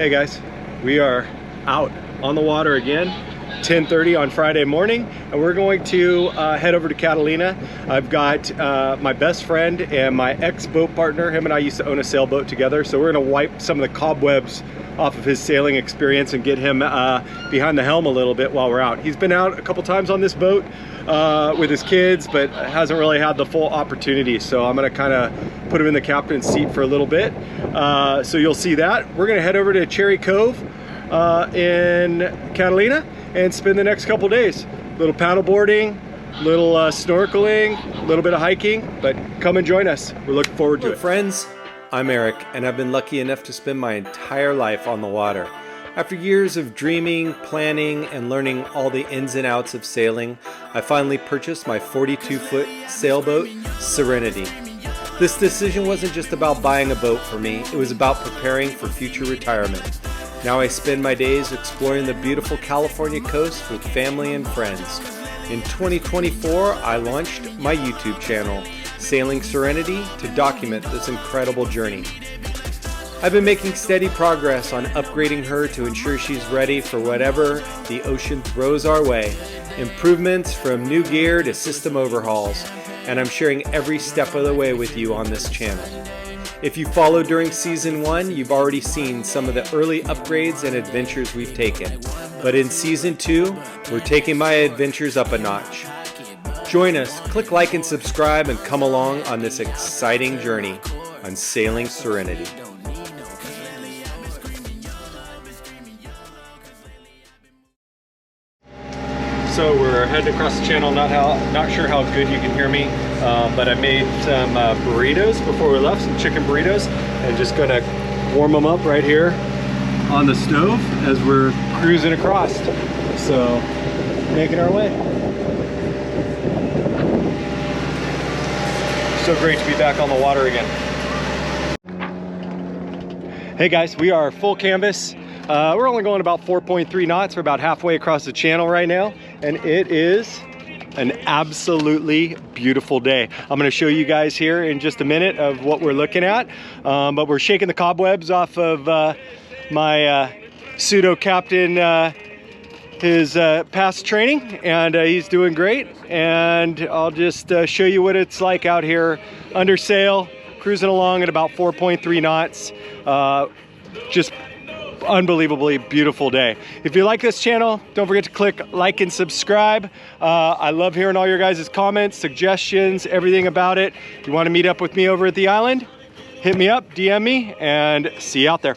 Hey guys, we are out on the water again, 10:30 on Friday morning, and we're going to head over to Catalina. I've got my best friend and my ex-boat partner. Him and I used to own a sailboat together, so we're gonna wipe some of the cobwebs off of his sailing experience and get him behind the helm a little bit while we're out. He's been out a couple times on this boat with his kids, but hasn't really had the full opportunity, so I'm gonna kind of put him in the captain's seat for a little bit. So you'll see that. We're gonna head over to Cherry Cove in Catalina and spend the next couple days. Little paddle boarding, little snorkeling, a little bit of hiking, but come and join us. We're looking forward to it. Friends, I'm Eric, and I've been lucky enough to spend my entire life on the water. After years of dreaming, planning, and learning all the ins and outs of sailing, I finally purchased my 42-foot sailboat, Sea-Renity. This decision wasn't just about buying a boat for me, it was about preparing for future retirement. Now I spend my days exploring the beautiful California coast with family and friends. In 2024, I launched my YouTube channel, Sailing Sea-Renity, to document this incredible journey. I've been making steady progress on upgrading her to ensure she's ready for whatever the ocean throws our way. Improvements from new gear to system overhauls, and I'm sharing every step of the way with you on this channel. If you followed during Season 1, you've already seen some of the early upgrades and adventures we've taken. But in Season 2, we're taking my adventures up a notch. Join us, click like and subscribe, and come along on this exciting journey on Sailing Sea-Renity. So we're heading across the channel, not sure how good you can hear me, but I made some burritos before we left, some chicken burritos, and just gonna warm them up right here on the stove as we're cruising across. So, making our way. So great to be back on the water again. Hey guys, we are full canvas. We're only going about 4.3 knots. We're about halfway across the channel right now, and it is an absolutely beautiful day. I'm going to show you guys here in just a minute of what we're looking at, but we're shaking the cobwebs off of my pseudo captain, his past training, and he's doing great. And I'll just show you what it's like out here under sail, cruising along at about 4.3 knots. Just unbelievably beautiful day. If you like this channel, don't forget to click like and subscribe. I love hearing all your guys' comments, suggestions, everything about it. If you want to meet up with me over at the island, hit me up, DM me, and see you out there.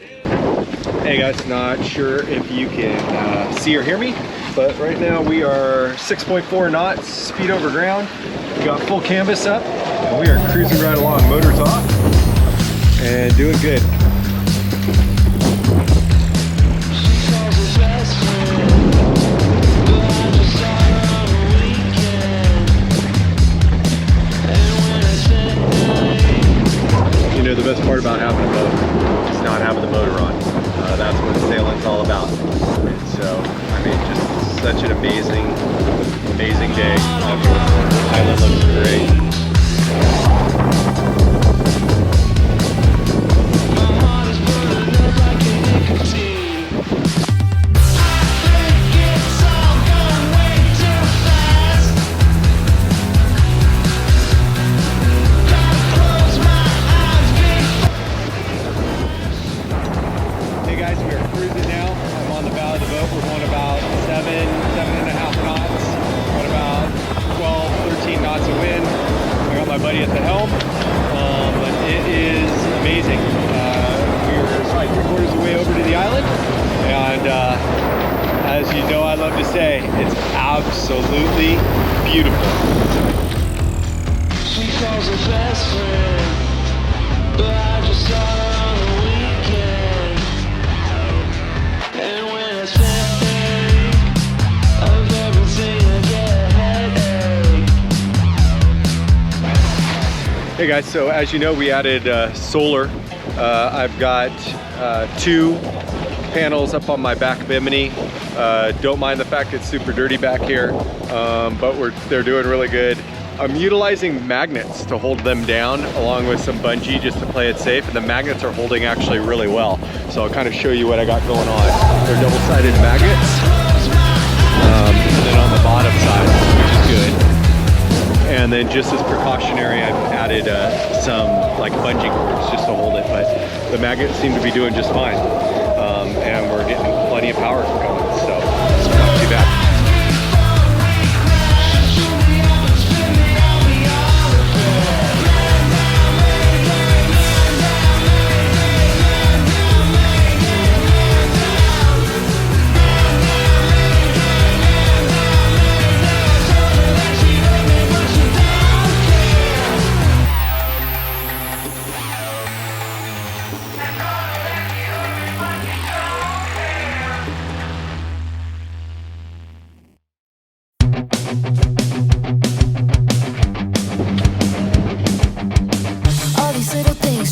Hey guys, not sure if you can see or hear me, but right now we are 6.4 knots, speed over ground. We got full canvas up, and we are cruising right along, motors off, and doing good. You know, the best part about having a boat is not having the motor on. That's what sailing's all about. And so, I mean, just such an amazing day. The island looks great. At the helm, but it is amazing. We're like 3/4 of the way over to the island, and as you know, I love to say, it's absolutely beautiful. She calls her best friend, but I just saw her on the weekend, and when I think of everything I get a headache. Hey guys, so as you know, we added solar. I've got 2 panels up on my back bimini. Don't mind the fact it's super dirty back here, but they're doing really good. I'm utilizing magnets to hold them down along with some bungee just to play it safe, and the magnets are holding actually really well. So I'll kind of show you what I got going on. They're double-sided magnets, and then on the bottom side, which is good. And then just as precautionary, I've added some like bungee cords just to hold it, but the magnets seem to be doing just fine. And we're getting plenty of power going, so it's not too bad.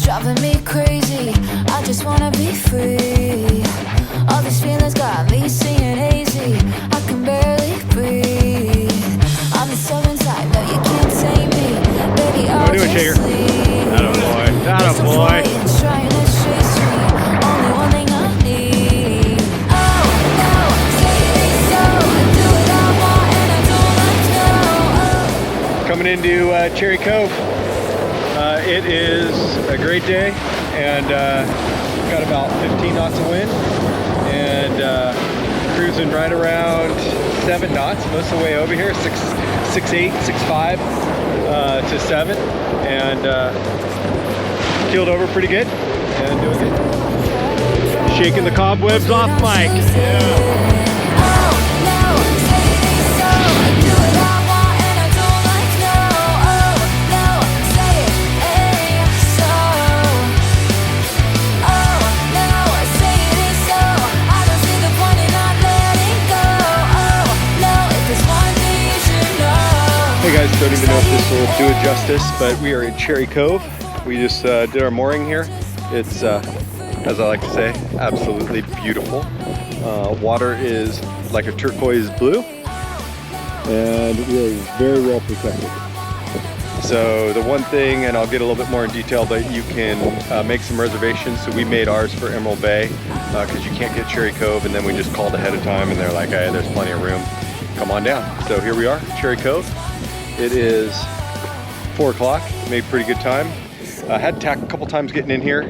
Driving me crazy, I just wanna be free. All these feelings got me seeing hazy, I can barely breathe. I'm the southern side, no you can't tame me. Baby, I'll just sleep. Atta boy. Trying to chase me, only one thing I need. Oh no, say it so, do what I want and I don't like no. Coming into Cherry Cove. It is a great day, and got about 15 knots of wind, and cruising right around 7 knots most of the way over here, 6.8, 6.5 to 7, and keeled over pretty good and doing good. Shaking the cobwebs off, Mike. Yeah. Hey guys, don't even know if this will do it justice, but we are in Cherry Cove. We just did our mooring here. It's, as I like to say, absolutely beautiful. Water is like a turquoise blue, and we are very well protected. So the one thing, and I'll get a little bit more in detail, but you can make some reservations. So we made ours for Emerald Bay because you can't get Cherry Cove, and then we just called ahead of time and they're like, hey, there's plenty of room. Come on down. So here we are, Cherry Cove. It is 4 o'clock, made pretty good time. I had to tack a couple times getting in here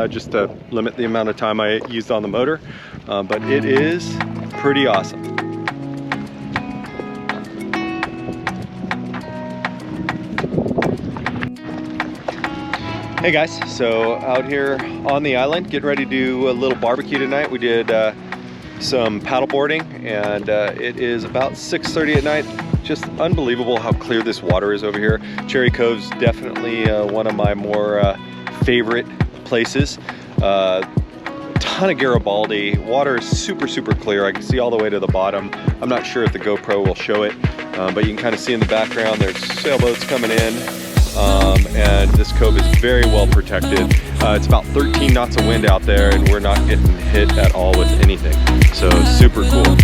just to limit the amount of time I used on the motor, but it is pretty awesome. Hey guys, so out here on the island, getting ready to do a little barbecue tonight. We did some paddle boarding, and it is about 6:30 at night. Just unbelievable how clear this water is over here. Cherry Cove's definitely one of my more favorite places. Ton of Garibaldi. Water is super, super clear. I can see all the way to the bottom. I'm not sure if the GoPro will show it, but you can kind of see in the background there's sailboats coming in, and this cove is very well protected. It's about 13 knots of wind out there, and we're not getting hit at all with anything. So super cool.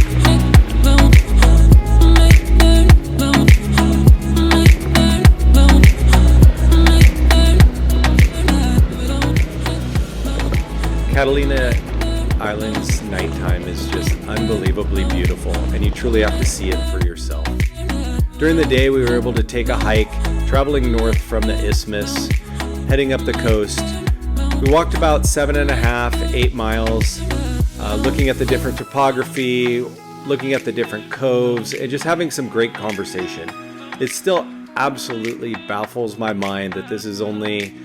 Catalina Island's nighttime is just unbelievably beautiful, and you truly have to see it for yourself. During the day, we were able to take a hike, traveling north from the isthmus, heading up the coast. We walked about 7.5, 8 miles, looking at the different topography, looking at the different coves, and just having some great conversation. It still absolutely baffles my mind that this is only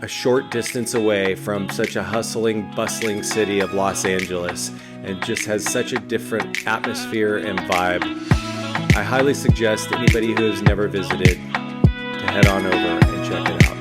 a short distance away from such a hustling, bustling city of Los Angeles, and just has such a different atmosphere and vibe. I highly suggest anybody who has never visited to head on over and check it out.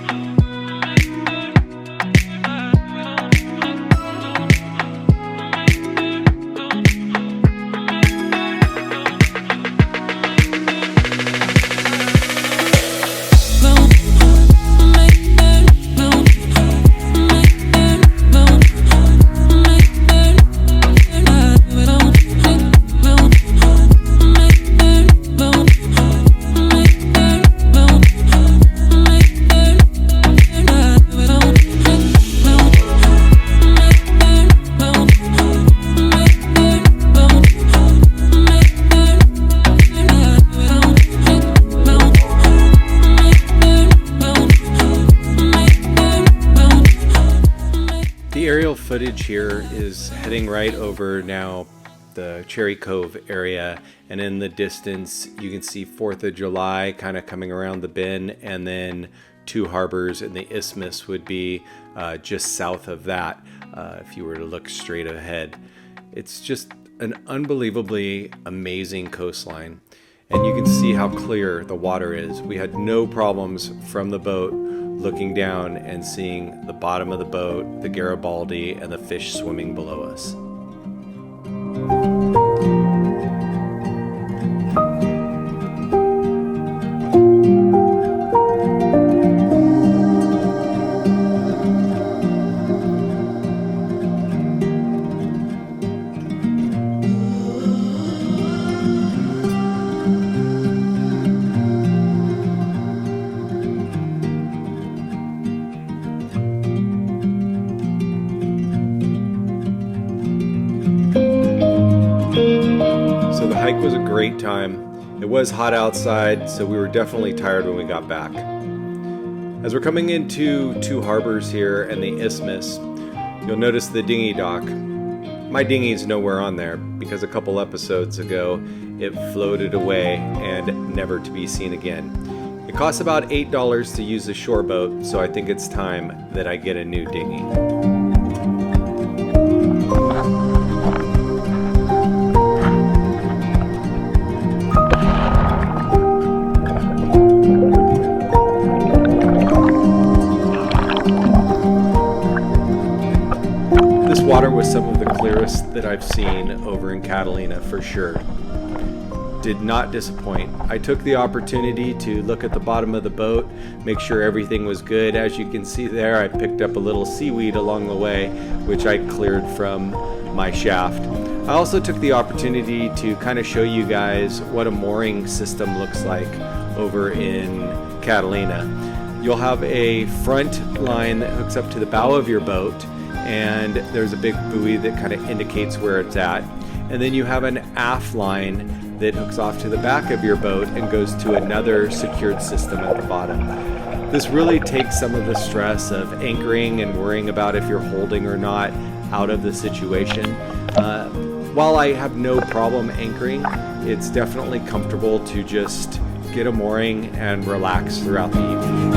footage here is heading right over now the Cherry Cove area, and in the distance you can see 4th of July kind of coming around the bend, and then Two Harbors and the Isthmus would be just south of that if you were to look straight ahead. It's just an unbelievably amazing coastline, and you can see how clear the water is. We had no problems from the boat looking down and seeing the bottom of the boat, the Garibaldi, and the fish swimming below us. Hike was a great time. It was hot outside, so we were definitely tired when we got back. As we're coming into Two Harbors here and the Isthmus, you'll notice the dinghy dock. My dinghy's nowhere on there because a couple episodes ago it floated away and never to be seen again. It costs about $8 to use the shore boat, so I think it's time that I get a new dinghy. Water was some of the clearest that I've seen over in Catalina for sure. Did not disappoint. I took the opportunity to look at the bottom of the boat, make sure everything was good. As you can see there, I picked up a little seaweed along the way, which I cleared from my shaft. I also took the opportunity to kind of show you guys what a mooring system looks like over in Catalina. You'll have a front line that hooks up to the bow of your boat, and there's a big buoy that kind of indicates where it's at. And then you have an aft line that hooks off to the back of your boat and goes to another secured system at the bottom. This really takes some of the stress of anchoring and worrying about if you're holding or not out of the situation. While I have no problem anchoring, it's definitely comfortable to just get a mooring and relax throughout the evening.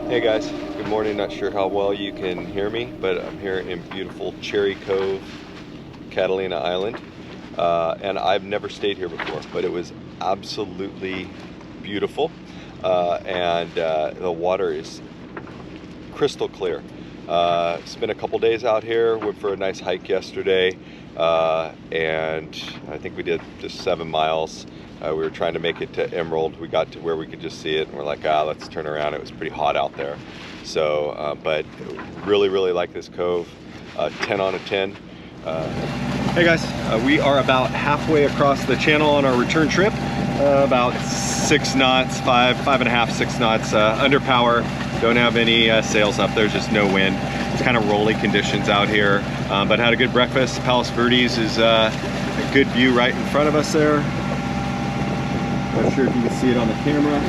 Hey guys, good morning. Not sure how well you can hear me, but I'm here in beautiful Cherry Cove, Catalina Island. And I've never stayed here before, but it was absolutely beautiful. The water is crystal clear. Spent a couple days out here, went for a nice hike yesterday, and I think we did just 7 miles. We were trying to make it to Emerald. We got to where we could just see it, and we're like, let's turn around. It was pretty hot out there. So, but really like this cove. 10 on a 10. Hey guys, we are about halfway across the channel on our return trip. About 6 knots, 5.5, 6 knots under power. Don't have any sails up. There's just no wind. It's kind of rolly conditions out here, but had a good breakfast. Palos Verdes is a good view right in front of us there. Not sure if you can see it on the camera,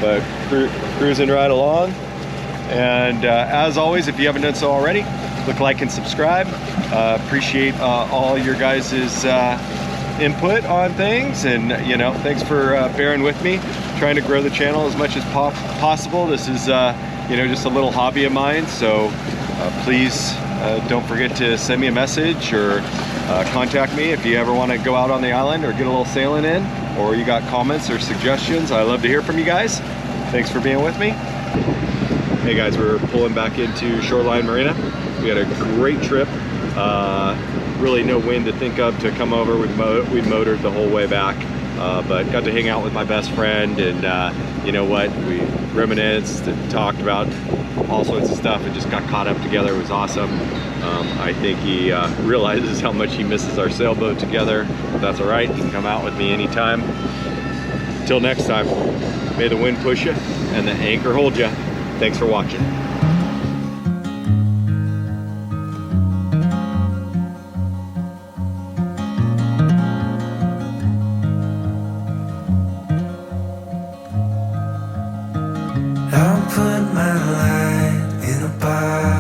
but cruising right along. And as always, if you haven't done so already, click like and subscribe. Appreciate all your guys' input on things, and thanks for bearing with me, trying to grow the channel as much as possible. This is just a little hobby of mine, so please don't forget to send me a message or contact me if you ever want to go out on the island or get a little sailing in, or you got comments or suggestions. I love to hear from you guys. Thanks for being with me. Hey guys, we're pulling back into Shoreline Marina. We had a great trip. really no wind to think of to come over. We motored the whole way back, but got to hang out with my best friend, and you know what? We reminisced and talked about all sorts of stuff and just got caught up together. It was awesome. I think he realizes how much he misses our sailboat together, but that's all right. He can come out with me anytime. Till next time, may the wind push you and the anchor hold you. Thanks for watching. I'll put my light in a box.